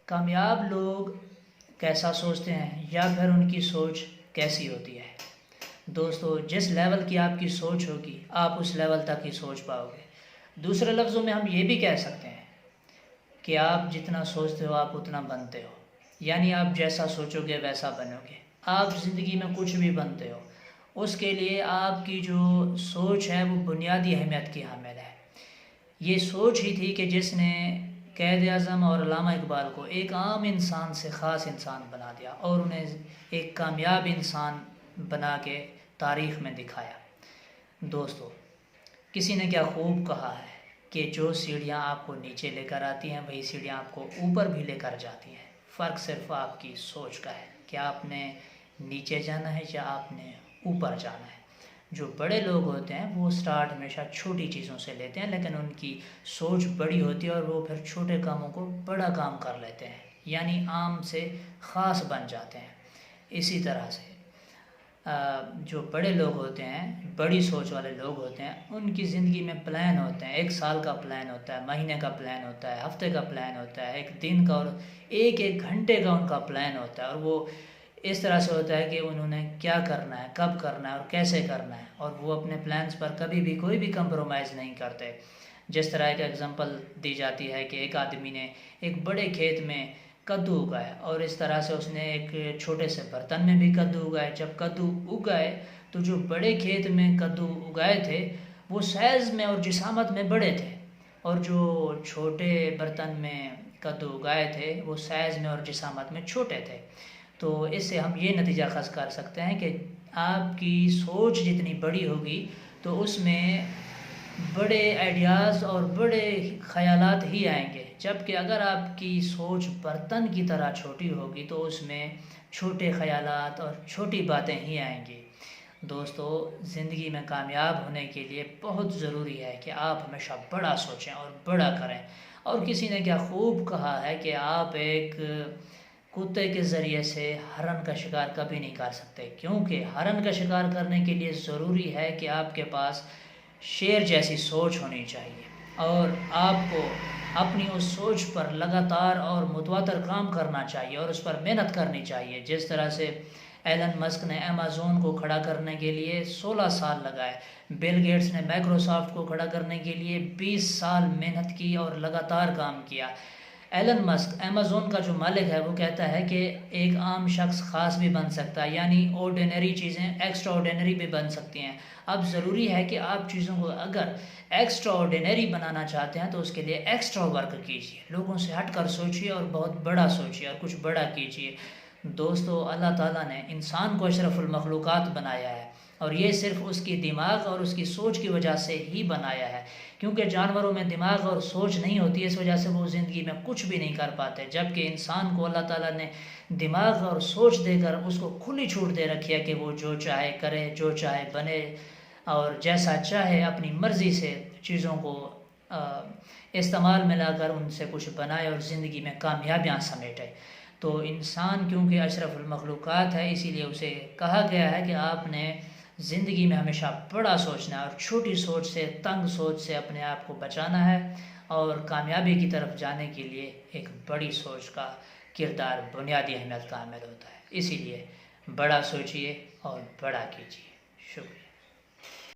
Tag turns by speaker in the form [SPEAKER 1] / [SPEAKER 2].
[SPEAKER 1] کامیاب لوگ کیسا سوچتے ہیں یا پھر ان کی سوچ کیسی ہوتی ہے؟ دوستو، جس لیول کی آپ کی سوچ ہوگی آپ اس لیول تک ہی سوچ پاؤ گے۔ دوسرے لفظوں میں ہم یہ بھی کہہ سکتے ہیں کہ آپ جتنا سوچتے ہو آپ اتنا بنتے ہو، یعنی آپ جیسا سوچو گے ویسا بنو گے۔ آپ زندگی میں کچھ بھی بنتے ہو، اس کے لیے آپ کی جو سوچ ہے وہ بنیادی اہمیت کی حامل ہے۔ یہ سوچ ہی تھی کہ جس نے قائد اعظم اور علامہ اقبال کو ایک عام انسان سے خاص انسان بنا دیا اور انہیں ایک کامیاب انسان بنا کے تاریخ میں دکھایا۔ دوستو، کسی نے کیا خوب کہا ہے کہ جو سیڑھیاں آپ کو نیچے لے کر آتی ہیں وہی سیڑھیاں آپ کو اوپر بھی لے کر جاتی ہیں۔ فرق صرف آپ کی سوچ کا ہے کہ آپ نے نیچے جانا ہے یا آپ نے اوپر جانا ہے۔ جو بڑے لوگ ہوتے ہیں وہ سٹارٹ ہمیشہ چھوٹی چیزوں سے لیتے ہیں، لیکن ان کی سوچ بڑی ہوتی ہے اور وہ پھر چھوٹے کاموں کو بڑا کام کر لیتے ہیں، یعنی عام سے خاص بن جاتے ہیں۔ اسی طرح سے جو بڑے لوگ ہوتے ہیں، بڑی سوچ والے لوگ ہوتے ہیں، ان کی زندگی میں پلان ہوتے ہیں۔ 1 سال کا پلان ہوتا ہے، مہینے کا پلان ہوتا ہے، ہفتے کا پلان ہوتا ہے، 1 دن کا اور ایک گھنٹے کا ان کا پلان ہوتا ہے، اور وہ اس طرح سے ہوتا ہے کہ انہوں نے کیا کرنا ہے، کب کرنا ہے اور کیسے کرنا ہے، اور وہ اپنے پلانز پر کبھی بھی کوئی بھی کمپرومائز نہیں کرتے۔ جس طرح ایک ایگزامپل دی جاتی ہے کہ ایک آدمی نے ایک بڑے کھیت میں کدو اگائے اور اس طرح سے اس نے ایک چھوٹے سے برتن میں بھی کدو اگائے۔ جب کدو اگائے تو جو بڑے کھیت میں کدو اگائے تھے وہ سائز میں اور جسامت میں بڑے تھے، اور جو چھوٹے برتن میں کدو اگائے تھے وہ سائز میں اور جسامت میں چھوٹے تھے۔ تو اس سے ہم یہ نتیجہ خاص کر سکتے ہیں کہ آپ کی سوچ جتنی بڑی ہوگی تو اس میں بڑے آئیڈیاز اور بڑے خیالات ہی آئیں گے، جبکہ اگر آپ کی سوچ برتن کی طرح چھوٹی ہوگی تو اس میں چھوٹے خیالات اور چھوٹی باتیں ہی آئیں گی۔ دوستو، زندگی میں کامیاب ہونے کے لیے بہت ضروری ہے کہ آپ ہمیشہ بڑا سوچیں اور بڑا کریں۔ اور کسی نے کیا خوب کہا ہے کہ آپ ایک کتے کے ذریعے سے ہرن کا شکار کبھی نہیں کر سکتے، کیونکہ ہرن کا شکار کرنے کے لیے ضروری ہے کہ آپ کے پاس شیر جیسی سوچ ہونی چاہیے، اور آپ کو اپنی اس سوچ پر لگاتار اور متواتر کام کرنا چاہیے اور اس پر محنت کرنی چاہیے۔ جس طرح سے ایلن مسک نے ایمیزون کو کھڑا کرنے کے لیے 16 سال لگائے، بل گیٹس نے مائکروسافٹ کو کھڑا کرنے کے لیے 20 سال محنت کی اور لگاتار کام کیا۔ ایلن مسک ایمیزون کا جو مالک ہے وہ کہتا ہے کہ ایک عام شخص خاص بھی بن سکتا ہے، یعنی آرڈینری چیزیں ایکسٹرا آرڈینری بھی بن سکتی ہیں۔ اب ضروری ہے کہ آپ چیزوں کو اگر ایکسٹرا آرڈینری بنانا چاہتے ہیں تو اس کے لیے ایکسٹرا ورک کیجیے، لوگوں سے ہٹ کر سوچیے اور بہت بڑا سوچیے اور کچھ بڑا کیجیے۔ دوستو، اللہ تعالیٰ نے انسان کو اشرف المخلوقات بنایا ہے، اور یہ صرف اس کی دماغ اور اس کی سوچ کی وجہ سے ہی بنایا ہے، کیونکہ جانوروں میں دماغ اور سوچ نہیں ہوتی، اس وجہ سے وہ زندگی میں کچھ بھی نہیں کر پاتے، جبکہ انسان کو اللہ تعالیٰ نے دماغ اور سوچ دے کر اس کو کھلی چھوٹ دے رکھی ہے کہ وہ جو چاہے کرے، جو چاہے بنے، اور جیسا چاہے اپنی مرضی سے چیزوں کو استعمال میں لا کر ان سے کچھ بنائے اور زندگی میں کامیابیاں سمیٹے۔ تو انسان کیونکہ اشرف المخلوقات ہے، اسی لیے اسے کہا گیا ہے کہ آپ نے زندگی میں ہمیشہ بڑا سوچنا ہے اور چھوٹی سوچ سے، تنگ سوچ سے اپنے آپ کو بچانا ہے، اور کامیابی کی طرف جانے کے لیے ایک بڑی سوچ کا کردار بنیادی اہمیت کا حامل ہوتا ہے۔ اسی لیے بڑا سوچیے اور بڑا کیجیے۔ شکریہ۔